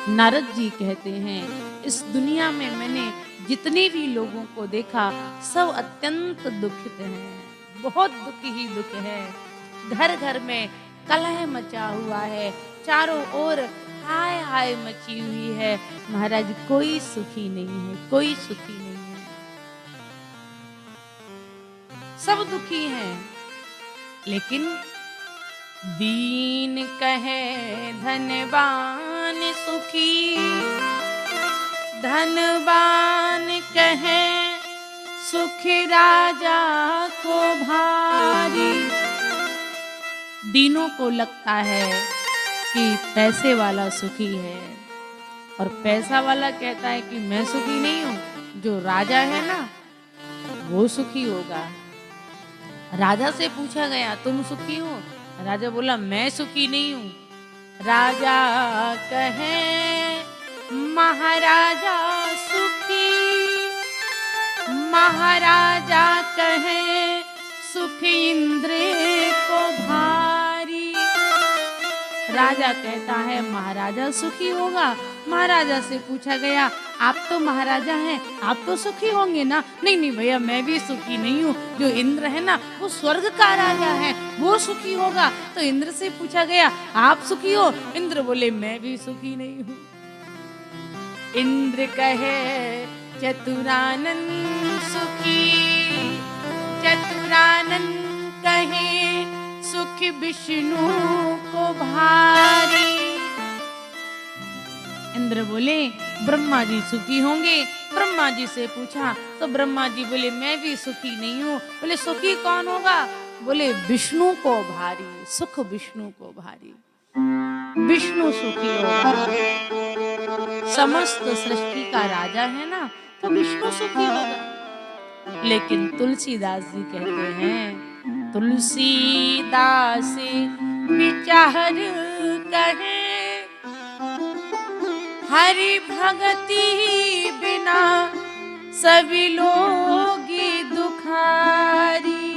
नारद जी कहते हैं, इस दुनिया में मैंने जितने भी लोगों को देखा सब अत्यंत दुखित हैं, बहुत दुख ही दुख है। घर घर में कलह मचा हुआ है, चारों ओर हाय हाय मची हुई है। महाराज कोई सुखी नहीं है, कोई सुखी नहीं है, सब दुखी हैं। लेकिन दीन कहे धनवान सुखी, धनवान कहे सुख राजा को भारी। दीनों को लगता है कि पैसे वाला सुखी है, और पैसा वाला कहता है कि मैं सुखी नहीं हूं, जो राजा है ना वो सुखी होगा। राजा से पूछा गया तुम सुखी हो? राजा बोला मैं सुखी नहीं हूं। राजा कहे महाराजा सुखी, महाराजा कहे सुख इंद्र को भारी। राजा कहता है महाराजा सुखी होगा। महाराजा से पूछा गया आप तो महाराजा हैं, आप तो सुखी होंगे ना? नहीं नहीं भैया मैं भी सुखी नहीं हूँ, जो इंद्र है ना वो स्वर्ग का राजा है, वो सुखी होगा। तो इंद्र से पूछा गया आप सुखी हो? इंद्र बोले मैं भी सुखी नहीं हूँ। इंद्र कहे चतुरानन सुखी, चतुरानन कहे सुख विष्णु को भारी। इंद्र बोले ब्रह्मा जी सुखी होंगे। ब्रह्मा जी से पूछा तो ब्रह्मा जी बोले मैं भी सुखी नहीं हूँ। बोले सुखी कौन होगा? बोले विष्णु को भारी, सुख विष्णु को भारी, विष्णु सुखी होगा। समस्त सृष्टि का राजा है ना, तो विष्णु सुखी होगा। लेकिन तुलसीदास जी कहते हैं, तुलसीदास विचार कहे हरि भगति बिना सभी लोग दुखारी।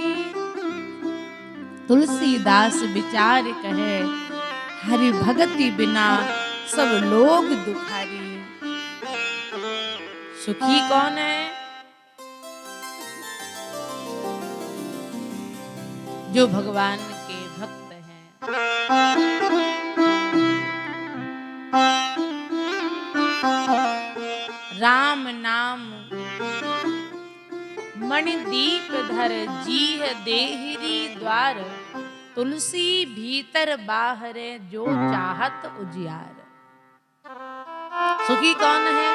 तुलसीदास विचार कहे हरि भगति बिना सब लोग दुखारी। सुखी कौन है? जो भगवान के भक्त हैं। राम नाम मणिदीप धर जीह देहरी द्वार, तुलसी भीतर बाहर जो चाहत उजियार। सुखी कौन है?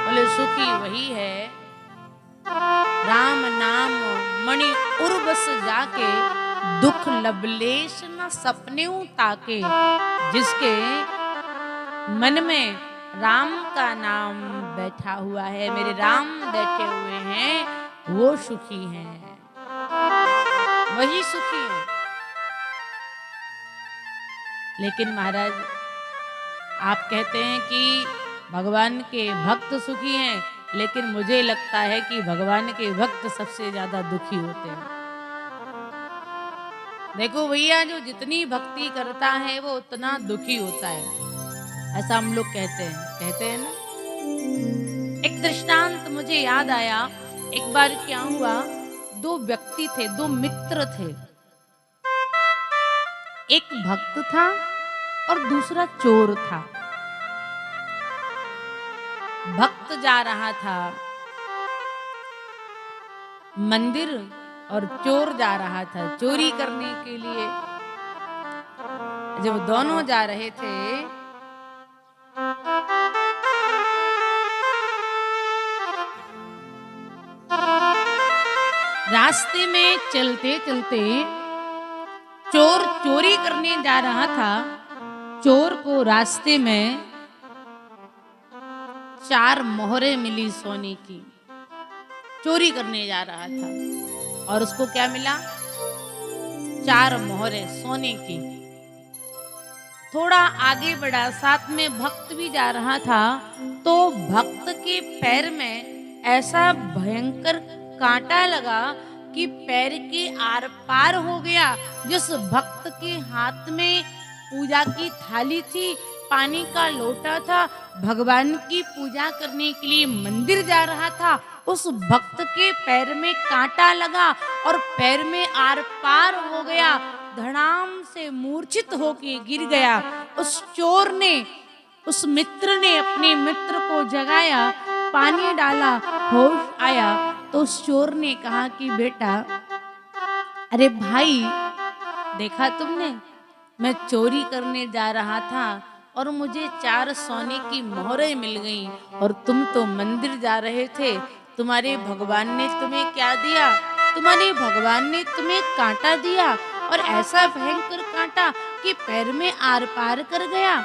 बोले सुखी वही है राम नाम मणि उर्वस जाके, दुख लबलेश न सपने ताके। जिसके मन में राम का नाम बैठा हुआ है, मेरे राम बैठे हुए हैं, वो सुखी हैं, वही सुखी है। लेकिन महाराज आप कहते हैं कि भगवान के भक्त सुखी हैं, लेकिन मुझे लगता है कि भगवान के भक्त सबसे ज्यादा दुखी होते हैं। देखो भैया जो जितनी भक्ति करता है वो उतना दुखी होता है, ऐसा हम लोग कहते हैं ना। एक दृष्टांत मुझे याद आया। एक बार क्या हुआ, दो व्यक्ति थे, दो मित्र थे। एक भक्त था और दूसरा चोर था। भक्त जा रहा था मंदिर और चोर जा रहा था चोरी करने के लिए। जब दोनों जा रहे थे रास्ते में चलते चलते चोर चोरी करने जा रहा था। चोर को रास्ते में 4 मोहरें मिली सोने की। चोरी करने जा रहा था और उसको क्या मिला? 4 मोहरें सोने की। थोड़ा आगे बढ़ा, साथ में भक्त भी जा रहा था, तो भक्त के पैर में ऐसा भयंकर कांटा लगा कि पैर के आर पार हो गया। जिस भक्त के हाथ में पूजा की थाली थी, पानी का लोटा था, भगवान की पूजा करने के लिए मंदिर जा रहा था, उस भक्त के पैर में कांटा लगा और पैर में आर पार हो गया, धड़ाम से मूर्छित होके गिर गया। उस चोर ने, उस मित्र ने अपने मित्र को जगाया, पानी डाला, होश आया तो उस चोर ने कहा कि बेटा, अरे भाई, देखा तुमने, मैं चोरी करने जा रहा था और मुझे 4 सोने की मोहरें मिल गईं और तुम तो मंदिर जा रहे थे, तुम्हारे भगवान ने तुम्हें क्या दिया? तुम्हारे भगवान ने तुम्हें कांटा दिया और ऐसा भयंकर कांटा कि पैर में आर पार कर गया।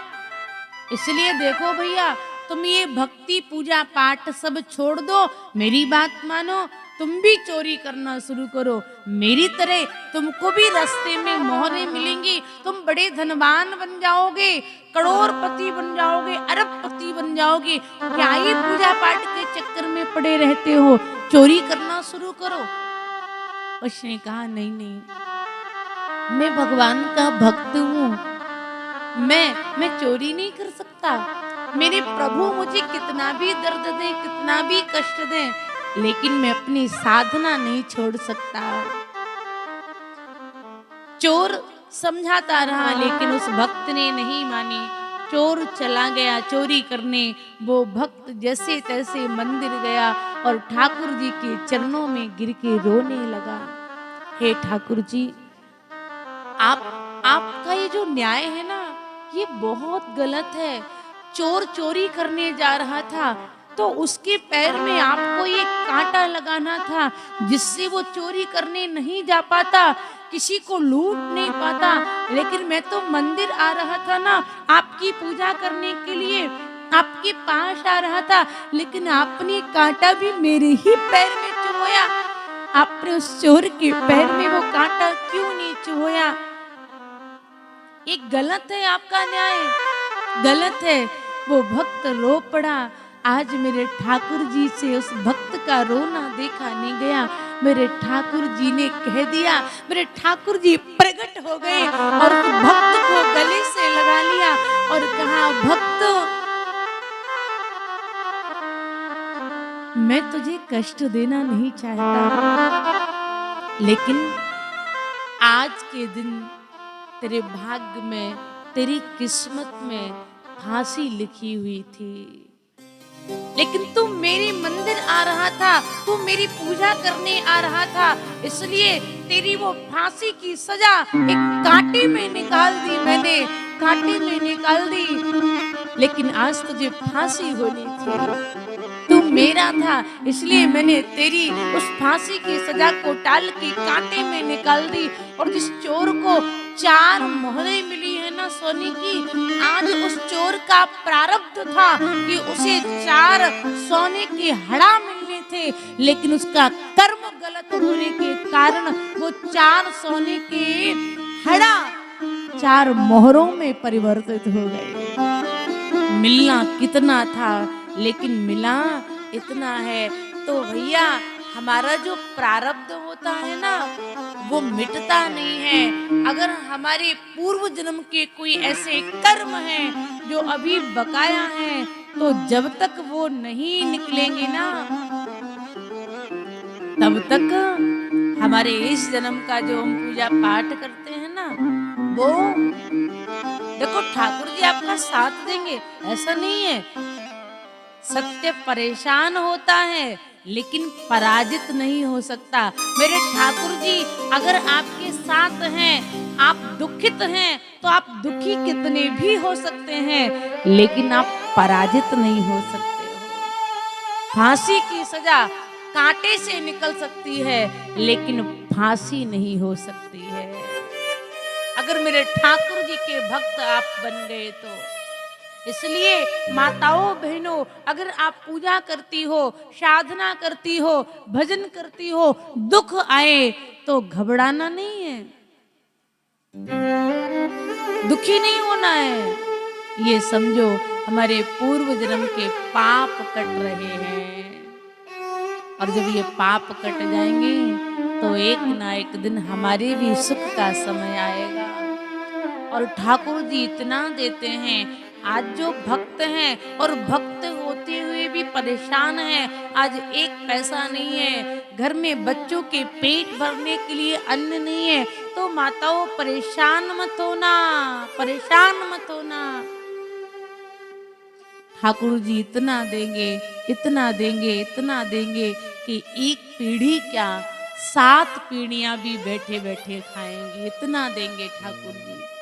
इसलिए देखो भैया, तुम ये भक्ति पूजा पाठ सब छोड़ दो, मेरी बात मानो, तुम भी चोरी करना शुरू करो, मेरी तरह तुमको भी रास्ते में मोहरें मिलेंगी, तुम बड़े धनवान बन जाओगे, करोड़पति बन जाओगे, अरबपति बन जाओगे। क्या ही पूजा पाठ के चक्कर में पड़े रहते हो, चोरी करना शुरू करो। उसने कहा नहीं नहीं, मैं भगवान का भक्त हूँ, मैं चोरी नहीं कर सकता। मेरे प्रभु मुझे कितना भी दर्द दें, कितना भी कष्ट दें, लेकिन मैं अपनी साधना नहीं छोड़ सकता। चोर समझाता रहा लेकिन उस भक्त ने नहीं मानी। चोर चला गया चोरी करने। वो भक्त जैसे तैसे मंदिर गया और ठाकुर जी के चरणों में गिर के रोने लगा। हे ठाकुर जी, आपका ये जो न्याय है ना, ये बहुत गलत है। चोर चोरी करने जा रहा था तो उसके पैर में आपको ये कांटा लगाना था, जिससे वो चोरी करने नहीं जा पाता, किसी को लूट नहीं पाता। लेकिन मैं तो मंदिर आ रहा था ना, आपकी पूजा करने के लिए आपके पास आ रहा था, लेकिन आपने कांटा भी मेरे ही पैर में चुभोया। आपने उस चोर के पैर में वो कांटा क्यों नहीं चुभोया? ये गलत है, आपका न्याय गलत है। वो भक्त रो पड़ा। आज मेरे ठाकुर जी से उस भक्त का रोना देखा नहीं गया। मेरे ठाकुर जी ने कह दिया, मेरे ठाकुर जी प्रकट हो गए और उस भक्त को गले से लगा लिया और कहा, भक्त, मैं तुझे कष्ट देना नहीं चाहता, लेकिन आज के दिन तेरे भाग्य में, तेरी किस्मत में फांसी लिखी हुई थी, लेकिन तू मेरे मंदिर आ रहा था, तू मेरी पूजा करने आ रहा था, इसलिए तेरी वो फांसी की सजा एक कांटे में निकाल दी मैंने, कांटे में निकाल दी। लेकिन आज तुझे फांसी होनी थी, तू मेरा था, इसलिए मैंने तेरी उस फांसी की सजा को टाल के कांटे में निकाल दी। और जिस चोर को 4 मोहरें मिली है ना सोने की, आज उस चोर का प्रारब्ध था कि उसे 4 सोने के हड़ा मिलने थे, लेकिन उसका कर्म गलत होने के कारण वो 4 सोने के हड़ा 4 मोहरों में परिवर्तित हो गए। मिलना कितना था, लेकिन मिला इतना है। तो भैया, हमारा जो प्रारब्ध होता है ना, वो मिटता नहीं है। अगर हमारे पूर्व जन्म के कोई ऐसे कर्म हैं जो अभी बकाया हैं, तो जब तक वो नहीं निकलेंगे ना, तब तक हमारे इस जन्म का जो हम पूजा पाठ करते हैं ना, वो देखो ठाकुर जी आपका साथ देंगे, ऐसा नहीं है। सत्य परेशान होता है लेकिन पराजित नहीं हो सकता। मेरे ठाकुर जी अगर आपके साथ हैं, आप दुखित हैं, तो आप दुखी कितने भी हो सकते हैं, लेकिन आप पराजित नहीं हो सकते हो। फांसी की सजा कांटे से निकल सकती है, लेकिन फांसी नहीं हो सकती है। अगर मेरे ठाकुर जी के भक्त आप बन गए तो। इसलिए माताओं बहनों, अगर आप पूजा करती हो, साधना करती हो, भजन करती हो, दुख आए तो घबराना नहीं है, दुखी नहीं होना है। ये समझो हमारे पूर्व जन्म के पाप कट रहे हैं, और जब ये पाप कट जाएंगे तो एक ना एक दिन हमारे भी सुख का समय आएगा। और ठाकुर जी इतना देते हैं आज जो भक्त हैं और भक्त होते हुए भी परेशान हैं, आज एक पैसा नहीं है, घर में बच्चों के पेट भरने के लिए अन्न नहीं है, तो माताओं परेशान मत होना, परेशान मत होना। ठाकुर जी इतना देंगे, इतना देंगे, इतना देंगे कि एक पीढ़ी क्या 7 पीढ़ियां भी बैठे बैठे खाएंगी, इतना देंगे ठाकुर जी।